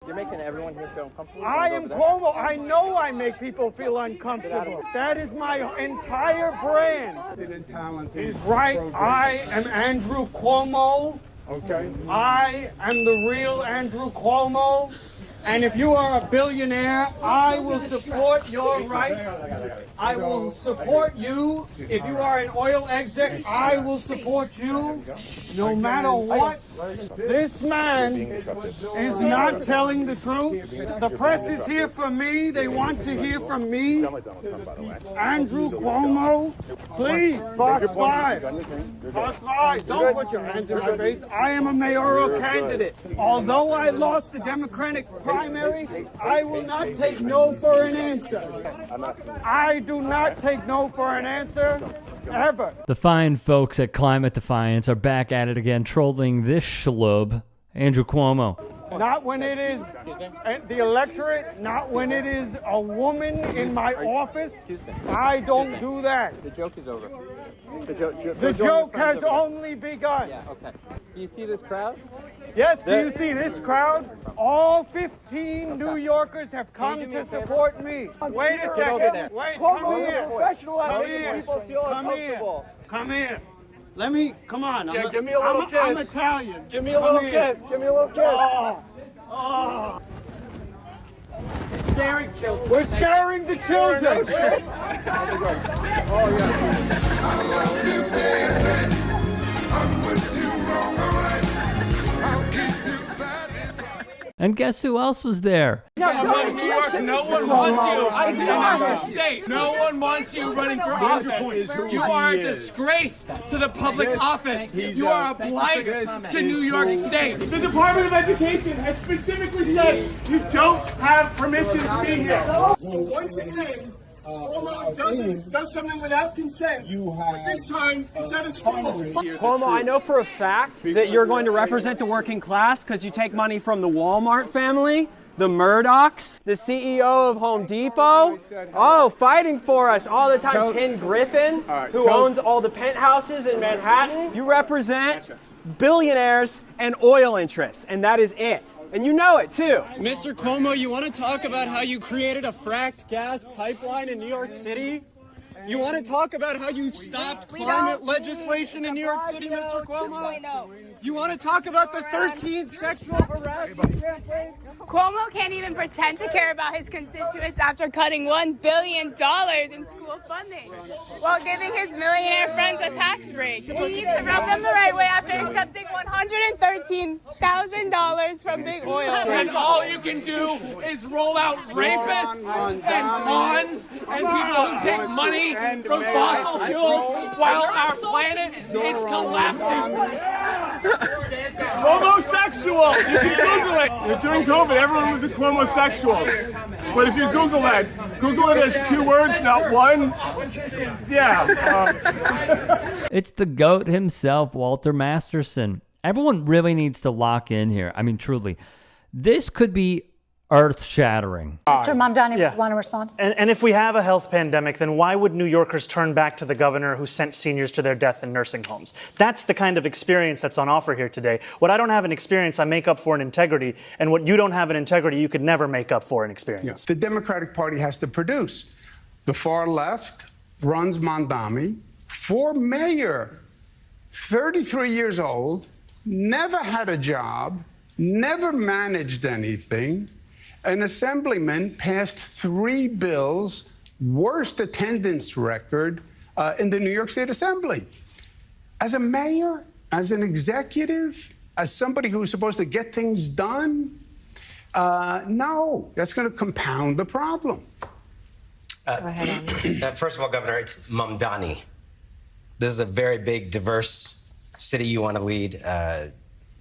You're making everyone here feel uncomfortable. I am Cuomo. I know I make people feel uncomfortable. That is my entire brand. He's right. I am Andrew Cuomo. Okay. I am the real Andrew Cuomo. And if you are a billionaire, I will support your rights. I will support you. If you are an oil exec, I will support you no matter what. This man is not telling the truth. The press is here for me. They want to hear from me. Andrew Cuomo, please, Fox 5. Fox 5, don't put your hands in my face. I am a mayoral candidate. Although I lost the Democratic primary, I will not take no for an answer. I do not take no for an answer, ever. The fine folks at Climate Defiance are back at it again, trolling this schlub, Andrew Cuomo. Not when it is the electorate, not when it is a woman in my office. I don't do that. The joke is over. The joke has only begun. Yeah, okay. Do you see this crowd? Yes, do you see this crowd? All 15 New Yorkers have come to support me. Wait a second. Wait, come here. Come here. Come here. Come here. Let me, come on. Yeah, give me a little kiss. I'm Italian. Give me a little kiss. Give me a little kiss. Oh. Scaring children. We're scaring the children. Oh, And guess who else was there? New York, no one wants you in our state. No one wants you running for office. You are a disgrace to the public office. You are a blight to New York State. The Department of Education has specifically said you don't have permission to be here. Once again, Cuomo does something without consent. But this time, it's at a school. Cuomo, I know for a fact that you're going to represent the working class because you take money from the Walmart family, the Murdochs, the CEO of Home Depot. Oh, fighting for us all the time. Ken Griffin, who owns all the penthouses in Manhattan. You represent billionaires and oil interests, and that is it. And you know it, too. Mr. Cuomo, you want to talk about how you created a fracked gas pipeline in New York City? You want to talk about how you stopped climate legislation in New York City, Mr. Cuomo? You want to talk about the 13th sexual harassment campaign? Cuomo can't even pretend to care about his constituents after cutting $1 billion in school funding while giving his millionaire friends a tax break. He needs to rub them the right way after accepting $113,000 from big oil. And all you can do is roll out rapists and pawns and people who take money from fossil fuels while our planet is collapsing. Homosexual! You can Google it. During COVID, everyone was a Cuomo-sexual. But if you Google that, Google it as 2 words, not one. Yeah. It's the GOAT himself, Walter Masterson. Everyone really needs to lock in here. I mean, truly. This could be earth-shattering. Mr. Mamdani, want to respond? And if we have a health pandemic, then why would New Yorkers turn back to the governor who sent seniors to their death in nursing homes? That's the kind of experience that's on offer here today. What I don't have in experience, I make up for in integrity. And what you don't have in integrity, you could never make up for in experience. Yes. The Democratic Party has to produce. The far left runs Mamdani for mayor, 33 years old, never had a job, never managed anything. An assemblyman passed 3 bills, worst attendance record in the New York State Assembly. As a mayor, as an executive, as somebody who's supposed to get things done, no, that's going to compound the problem. First of all, Governor, it's Mamdani. This is a very big, diverse city you want to lead.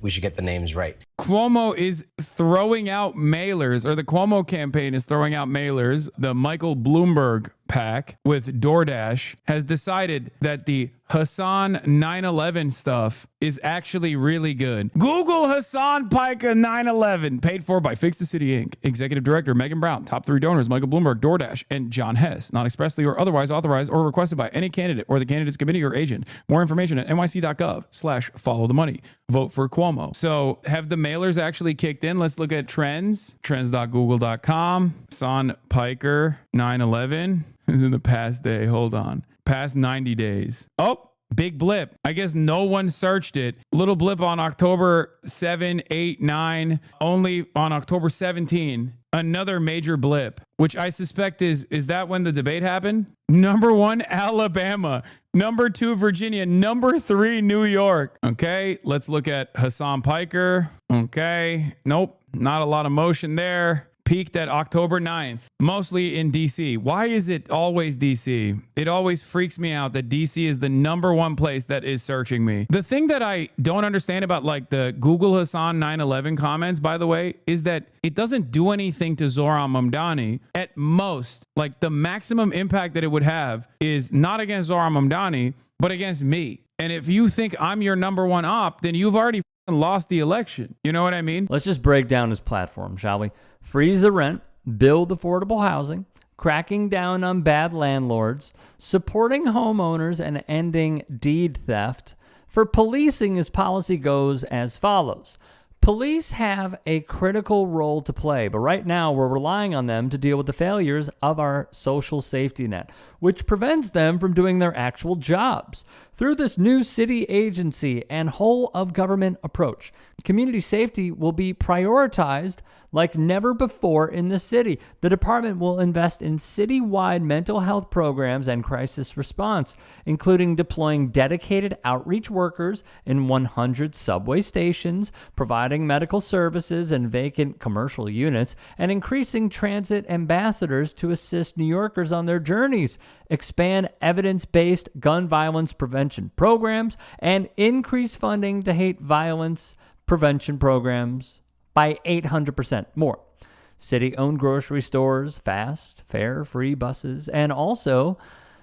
We should get the names right. Cuomo is throwing out mailers, or the Cuomo campaign is throwing out mailers. The Michael Bloomberg PAC with DoorDash has decided that the Hassan 9/11 stuff is actually really good. Google Hassan Piker 9/11, paid for by Fix the City Inc. Executive Director Megan Brown, top 3 donors Michael Bloomberg, DoorDash, and John Hess, not expressly or otherwise authorized or requested by any candidate or the candidate's committee or agent. More information at nyc.gov/followthemoney. Vote for Cuomo. So have the mailers actually kicked in? Let's look at trends. Trends.google.com. Hassan Piker 9/11 is in the past day. Hold on. Past 90 days. Oh, big blip. I guess no one searched it. Little blip on October 7, 8, 9. Only on October 17. Another major blip, which I suspect is that when the debate happened? Number 1, Alabama. Number 2, Virginia. Number 3, New York. Okay, let's look at Hassan Piker. Okay, nope, not a lot of motion there. Peaked at October 9th, mostly in DC. Why is it always DC? It always freaks me out that DC is the number 1 place that is searching me. The thing that I don't understand about like the Google Hassan 9/11 comments, by the way, is that it doesn't do anything to Zohran Mamdani. At most, like the maximum impact that it would have is not against Zohran Mamdani, but against me. And if you think I'm your number 1 op, then you've already lost the election. You know what I mean? Let's just break down his platform, shall we? Freeze the rent, build affordable housing, cracking down on bad landlords, supporting homeowners, and ending deed theft. For policing, his policy goes as follows. Police have a critical role to play, but right now we're relying on them to deal with the failures of our social safety net, which prevents them from doing their actual jobs. Through this new city agency and whole of government approach, community safety will be prioritized like never before in the city. The department will invest in citywide mental health programs and crisis response, including deploying dedicated outreach workers in 100 subway stations, providing medical services in vacant commercial units, and increasing transit ambassadors to assist New Yorkers on their journeys, expand evidence-based gun violence prevention programs, and increase funding to hate violence prevention programs by 800% more. City-owned grocery stores, fast, fare, free buses, and also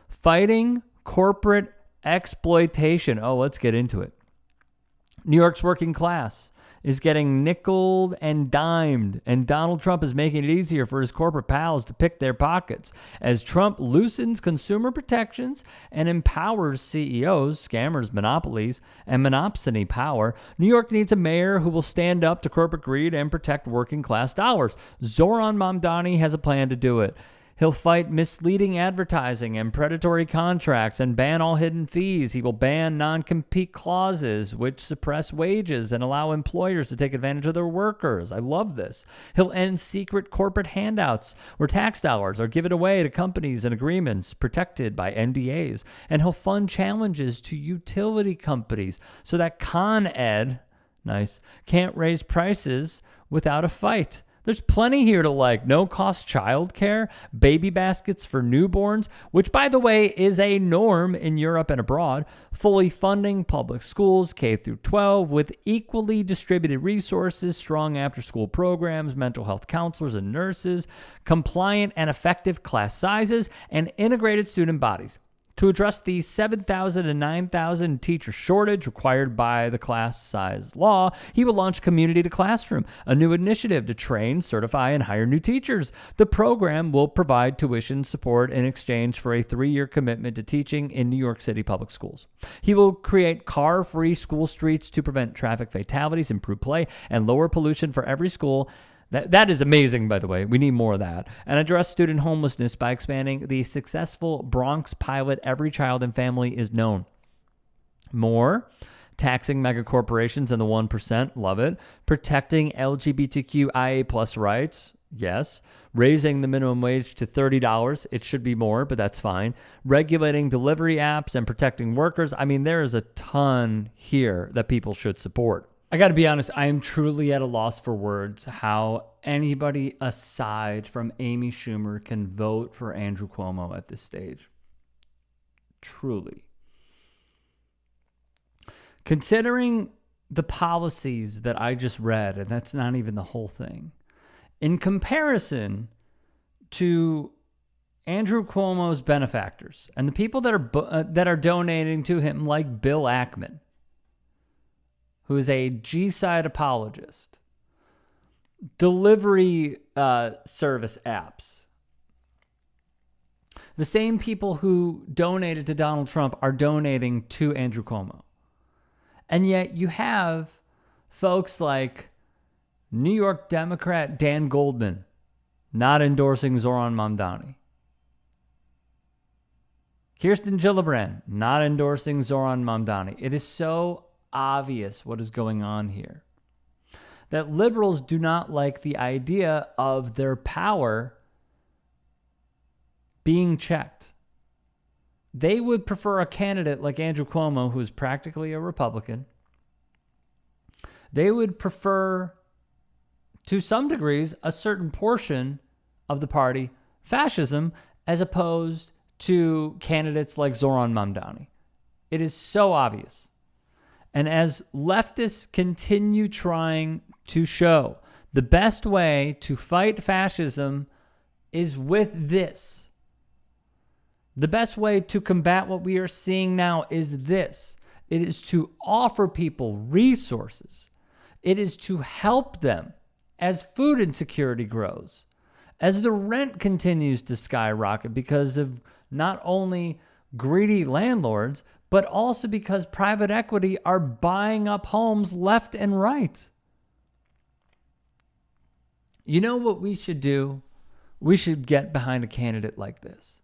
fighting corporate exploitation. Oh, let's get into it. New York's working class is getting nickeled and dimed, and Donald Trump is making it easier for his corporate pals to pick their pockets. As Trump loosens consumer protections and empowers CEOs, scammers, monopolies, and monopsony power, New York needs a mayor who will stand up to corporate greed and protect working class dollars. Zohran Mamdani has a plan to do it. He'll fight misleading advertising and predatory contracts and ban all hidden fees. He will ban non-compete clauses, which suppress wages and allow employers to take advantage of their workers. I love this. He'll end secret corporate handouts where tax dollars are given away to companies and agreements protected by NDAs. And he'll fund challenges to utility companies so that Con Ed, nice, can't raise prices without a fight. There's plenty here to like. No-cost childcare, baby baskets for newborns, which, by the way, is a norm in Europe and abroad. Fully funding public schools, K through 12, with equally distributed resources, strong after-school programs, mental health counselors and nurses, compliant and effective class sizes, and integrated student bodies. To address the 7,000 and 9,000 teacher shortage required by the class size law, he will launch Community to Classroom, a new initiative to train, certify, and hire new teachers. The program will provide tuition support in exchange for a 3-year commitment to teaching in New York City public schools. He will create car-free school streets to prevent traffic fatalities, improve play, and lower pollution for every school. That is amazing, by the way. We need more of that. And address student homelessness by expanding the successful Bronx pilot Every Child and Family is Known. More. Taxing megacorporations and the 1%. Love it. Protecting LGBTQIA plus rights. Yes. Raising the minimum wage to $30. It should be more, but that's fine. Regulating delivery apps and protecting workers. I mean, there is a ton here that people should support. I got to be honest, I am truly at a loss for words how anybody aside from Amy Schumer can vote for Andrew Cuomo at this stage. Truly. Considering the policies that I just read, and that's not even the whole thing, in comparison to Andrew Cuomo's benefactors and the people that are donating to him, like Bill Ackman, who is a G-side apologist, delivery service apps. The same people who donated to Donald Trump are donating to Andrew Cuomo. And yet you have folks like New York Democrat Dan Goldman not endorsing Zoran Mamdani. Kirsten Gillibrand not endorsing Zoran Mamdani. It is so obvious what is going on here. That liberals do not like the idea of their power being checked. They would prefer a candidate like Andrew Cuomo, who is practically a Republican. They would prefer, to some degrees, a certain portion of the party, fascism, as opposed to candidates like Zoran Mamdani. It is so obvious. And as leftists continue trying to show, the best way to fight fascism is with this. The best way to combat what we are seeing now is this. It is to offer people resources. It is to help them as food insecurity grows, as the rent continues to skyrocket because of not only greedy landlords, but also because private equity are buying up homes left and right. You know what we should do? We should get behind a candidate like this.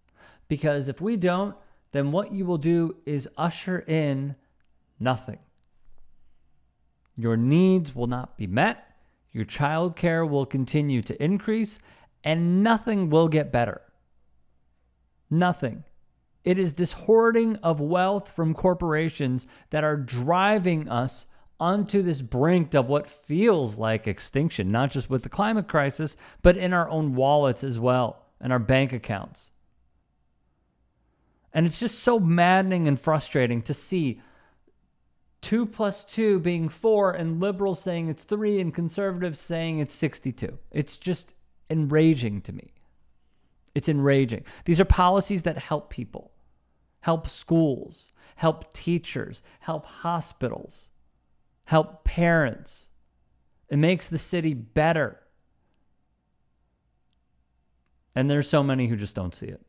Because if we don't, then what you will do is usher in nothing. Your needs will not be met, your child care will continue to increase, and nothing will get better. Nothing. It is this hoarding of wealth from corporations that are driving us onto this brink of what feels like extinction, not just with the climate crisis, but in our own wallets as well, and our bank accounts. And it's just so maddening and frustrating to see 2 + 2 being 4 and liberals saying it's 3 and conservatives saying it's 62. It's just enraging to me. It's enraging. These are policies that help people, help schools, help teachers, help hospitals, help parents. It makes the city better. And there's so many who just don't see it.